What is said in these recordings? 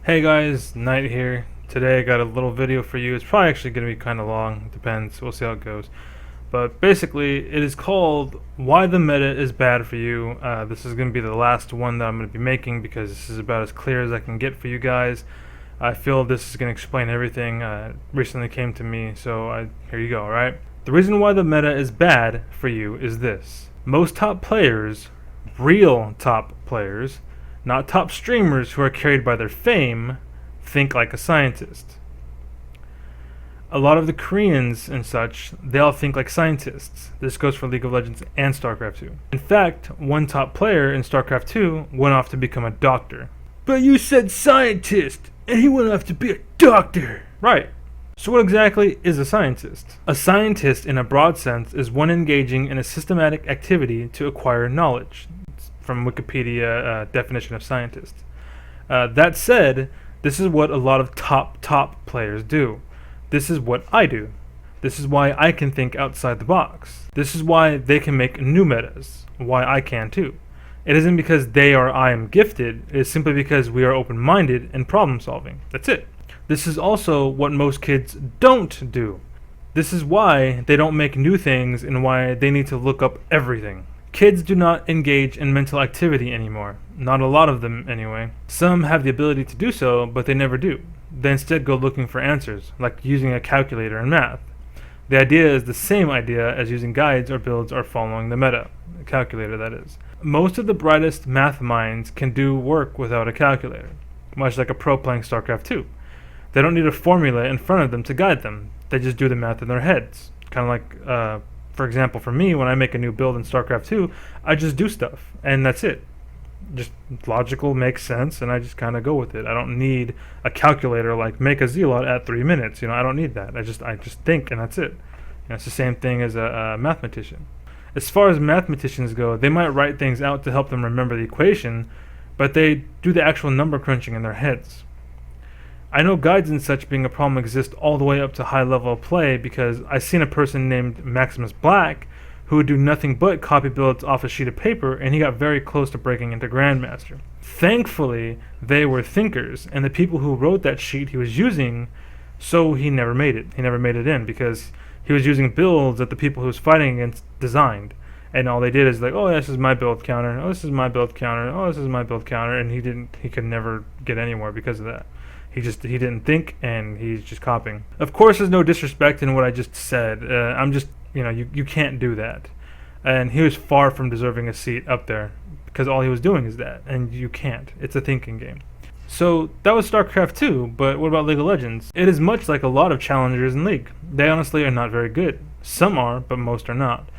Hey guys, Knight here. Today I got a little video for you. It's probably actually going to be kind of long. Depends. We'll see how it goes. But basically, it is called Why the Meta is Bad for You. This is going to be the last one that I'm going to be making because this is about as clear as I can get for you guys. I feel this is going to explain everything. Recently came to me, so here you go, alright? The reason why the meta is bad for you is this. Most top players, real top players, not top streamers who are carried by their fame, think like a scientist. A lot of the Koreans and such, they all think like scientists. This goes for League of Legends and StarCraft 2. In fact, one top player in StarCraft 2 went off to become a doctor. But you said scientist, and he went off to be a doctor. Right. So what exactly is a scientist? A scientist, in a broad sense, is one engaging in a systematic activity to acquire knowledge. From Wikipedia definition of scientist. That said, this is what a lot of top players do. This is what I do. This is why I can think outside the box. This is why they can make new metas. Why I can too. It isn't because they or I am gifted. It is simply because we are open-minded and problem solving. That's it. This is also what most kids don't do. This is why they don't make new things and why they need to look up everything. Kids do not engage in mental activity anymore. Not a lot of them, anyway. Some have the ability to do so, but they never do. They instead go looking for answers, like using a calculator in math. The idea is the same idea as using guides or builds or following the meta. A calculator, that is. Most of the brightest math minds can do work without a calculator, much like a pro playing StarCraft 2. They don't need a formula in front of them to guide them. They just do the math in their heads. Kind of like, for example, for me, when I make a new build in StarCraft 2, I just do stuff, and that's it. Just logical, makes sense, and I just kind of go with it. I don't need a calculator like make a zealot at 3 minutes. I don't need that. I just think, and that's it. It's the same thing as a mathematician. As far as mathematicians go, they might write things out to help them remember the equation, but they do the actual number crunching in their heads. I know guides and such being a problem exist all the way up to high level of play because I've seen a person named Maximus Black who would do nothing but copy builds off a sheet of paper, and he got very close to breaking into Grandmaster. Thankfully, they were thinkers, and the people who wrote that sheet he was using, so he never made it. He never made it in because he was using builds that the people he was fighting against designed. And all they did is like, oh, this is my build counter, oh, this is my build counter, oh, this is my build counter, and he could never get anywhere because of that. He didn't think, and he's just copying. Of course, there's no disrespect in what I just said. I'm just, you can't do that. And he was far from deserving a seat up there because all he was doing is that, and you can't. It's a thinking game. So that was StarCraft 2, but what about League of Legends? It is much like a lot of challengers in League. They honestly are not very good. Some are, but most are not.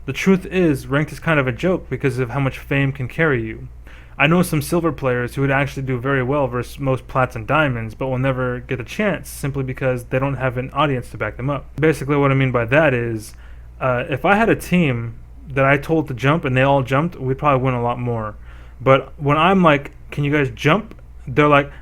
The truth is, ranked is kind of a joke because of how much fame can carry you. I know some silver players who would actually do very well versus most plats and diamonds, but will never get a chance simply because they don't have an audience to back them up. Basically what I mean by that is, if I had a team that I told to jump and they all jumped, we'd probably win a lot more. But when I'm like, can you guys jump? They're like,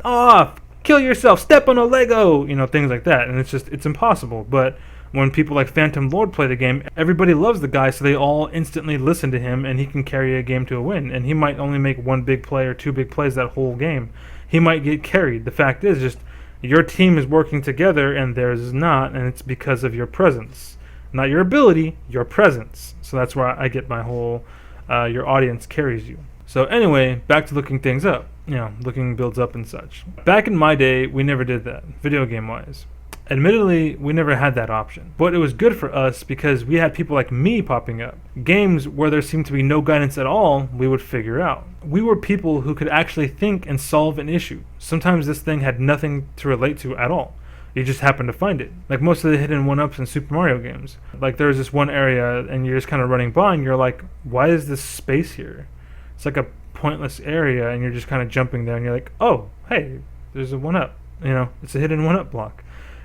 oh, kill yourself, step on a Lego, things like that. And it's impossible. But when people like Phantom Lord play the game, everybody loves the guy, so they all instantly listen to him, and he can carry a game to a win. And he might only make one big play or two big plays that whole game. He might get carried. The fact is just your team is working together and theirs is not, and it's because of your presence. Not your ability, your presence. So that's where I get my whole your audience carries you. So anyway, back to looking things up. Looking builds up and such. Back in my day, we never did that, video game-wise. Admittedly, we never had that option, but it was good for us because we had people like me popping up. Games where there seemed to be no guidance at all, we would figure out. We were people who could actually think and solve an issue. Sometimes this thing had nothing to relate to at all. You just happened to find it. Like most of the hidden one-ups in Super Mario games. Like there's this one area and you're just kind of running by and you're like, why is this space here? It's like a pointless area and you're just kind of jumping there and you're like, oh, hey, there's a one-up. It's a hidden one-up block.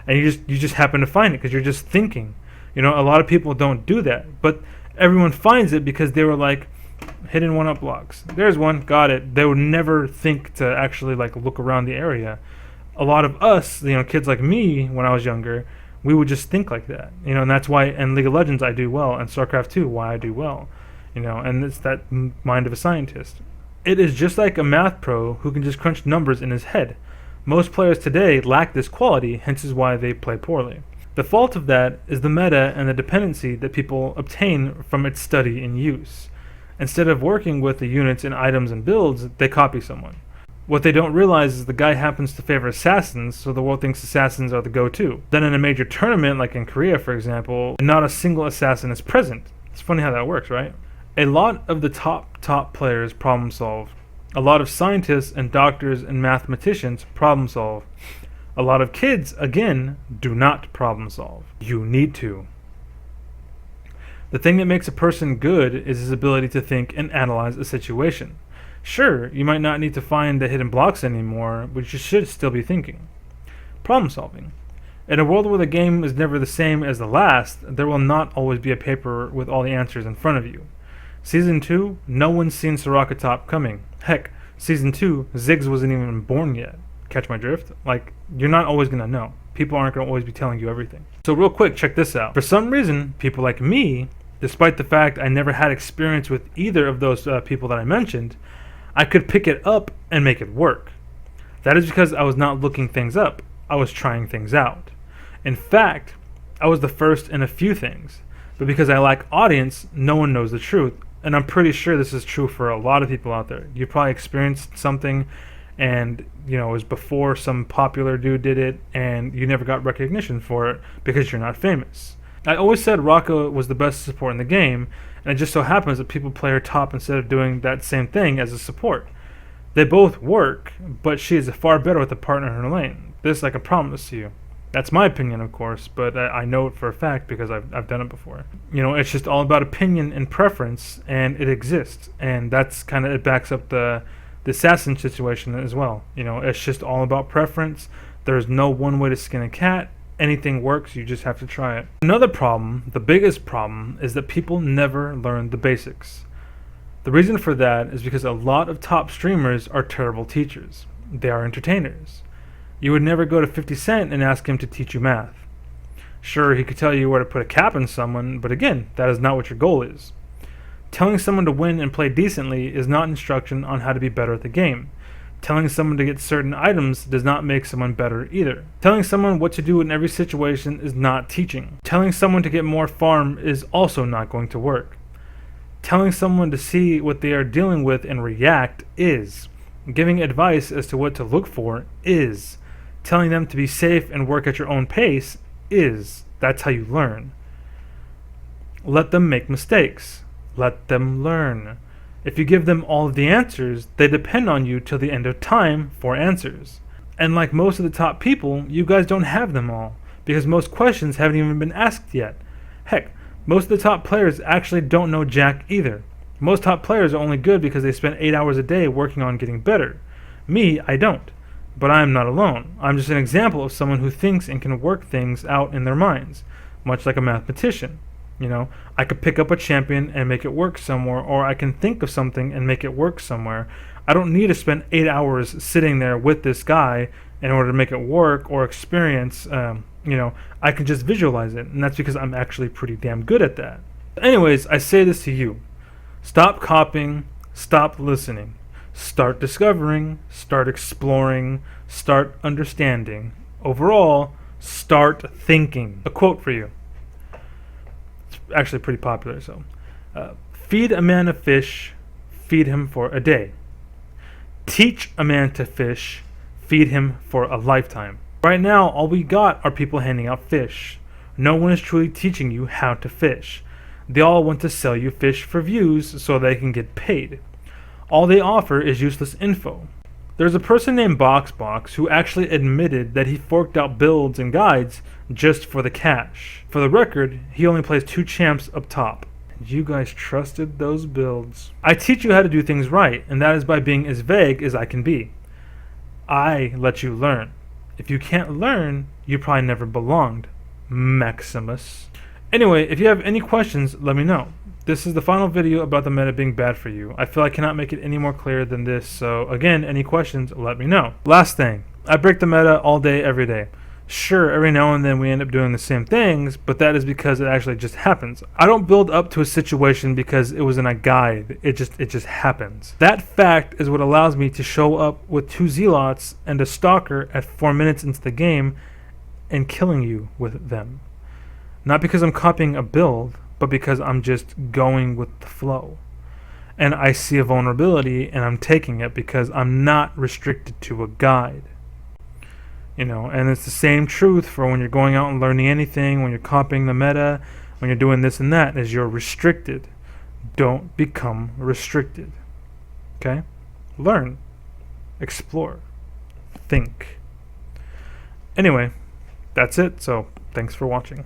And you just happen to find it because you're just thinking. A lot of people don't do that, but everyone finds it because they were like, hidden one-up blocks. There's one, got it. They would never think to actually like look around the area. A lot of us, kids like me when I was younger, we would just think like that. And that's why in League of Legends I do well, and StarCraft 2 why I do well. And it's that mind of a scientist. It is just like a math pro who can just crunch numbers in his head. Most players today lack this quality, hence is why they play poorly. The fault of that is the meta and the dependency that people obtain from its study and use. Instead of working with the units and items and builds, they copy someone. What they don't realize is the guy happens to favor assassins, so the world thinks assassins are the go-to. Then in a major tournament, like in Korea for example, not a single assassin is present. It's funny how that works, right? A lot of the top players problem solve. A lot of scientists and doctors and mathematicians problem solve. A lot of kids, again, do not problem solve. You need to. The thing that makes a person good is his ability to think and analyze a situation. Sure, you might not need to find the hidden blocks anymore, but you should still be thinking. Problem solving. In a world where the game is never the same as the last, there will not always be a paper with all the answers in front of you. Season 2, no one's seen Soraka Top coming. Heck, Season 2, Ziggs wasn't even born yet. Catch my drift? Like, you're not always going to know. People aren't going to always be telling you everything. So real quick, check this out. For some reason, people like me, despite the fact I never had experience with either of those people that I mentioned, I could pick it up and make it work. That is because I was not looking things up. I was trying things out. In fact, I was the first in a few things. But because I lack audience, no one knows the truth. And I'm pretty sure this is true for a lot of people out there. You probably experienced something and, it was before some popular dude did it and you never got recognition for it because you're not famous. I always said Raka was the best support in the game, and it just so happens that people play her top instead of doing that same thing as a support. They both work, but she is far better with a partner in her lane. This I can promise you. That's my opinion, of course, but I know it for a fact because I've done it before. It's just all about opinion and preference, and it exists, and that's kind of, it backs up the assassin situation as well. It's just all about preference. There's no one way to skin a cat. Anything works, you just have to try it. Another problem, the biggest problem, is that people never learn the basics. The reason for that is because a lot of top streamers are terrible teachers. They are entertainers. You would never go to 50 Cent and ask him to teach you math. Sure, he could tell you where to put a cap in someone, but again, that is not what your goal is. Telling someone to win and play decently is not instruction on how to be better at the game. Telling someone to get certain items does not make someone better either. Telling someone what to do in every situation is not teaching. Telling someone to get more farm is also not going to work. Telling someone to see what they are dealing with and react is. Giving advice as to what to look for is. Telling them to be safe and work at your own pace is. That's how you learn. Let them make mistakes. Let them learn. If you give them all of the answers, they depend on you till the end of time for answers. And like most of the top people, you guys don't have them all, because most questions haven't even been asked yet. Heck, most of the top players actually don't know jack either. Most top players are only good because they spend 8 hours a day working on getting better. Me, I don't. But I am not alone. I'm just an example of someone who thinks and can work things out in their minds, much like a mathematician. I could pick up a champion and make it work somewhere, or I can think of something and make it work somewhere. I don't need to spend 8 hours sitting there with this guy in order to make it work or experience, I can just visualize it, and that's because I'm actually pretty damn good at that. Anyways, I say this to you. Stop copying, stop listening. Start discovering, start exploring, start understanding. Overall, start thinking. A quote for you. Actually pretty popular, so feed a man a fish, feed him for a day. Teach a man to fish, feed him for a lifetime. Right now, all we got are people handing out fish. No one is truly teaching you how to fish. They all want to sell you fish for views so they can get paid. All they offer is useless info. There's a person named BoxBox who actually admitted that he forked out builds and guides just for the cash. For the record, he only plays 2 champs up top. You guys trusted those builds. I teach you how to do things right, and that is by being as vague as I can be. I let you learn. If you can't learn, you probably never belonged. Maximus. Anyway, if you have any questions, let me know. This is the final video about the meta being bad for you. I feel I cannot make it any more clear than this, so again, any questions, let me know. Last thing, I break the meta all day, every day. Sure, every now and then we end up doing the same things, but that is because it actually just happens. I don't build up to a situation because it was in a guide. It just happens. That fact is what allows me to show up with 2 zealots and a stalker at 4 minutes into the game and killing you with them. Not because I'm copying a build, but because I'm just going with the flow. And I see a vulnerability and I'm taking it because I'm not restricted to a guide. And it's the same truth for when you're going out and learning anything, when you're copying the meta, when you're doing this and that, is you're restricted. Don't become restricted. Okay? Learn. Explore. Think. Anyway, that's it. So, thanks for watching.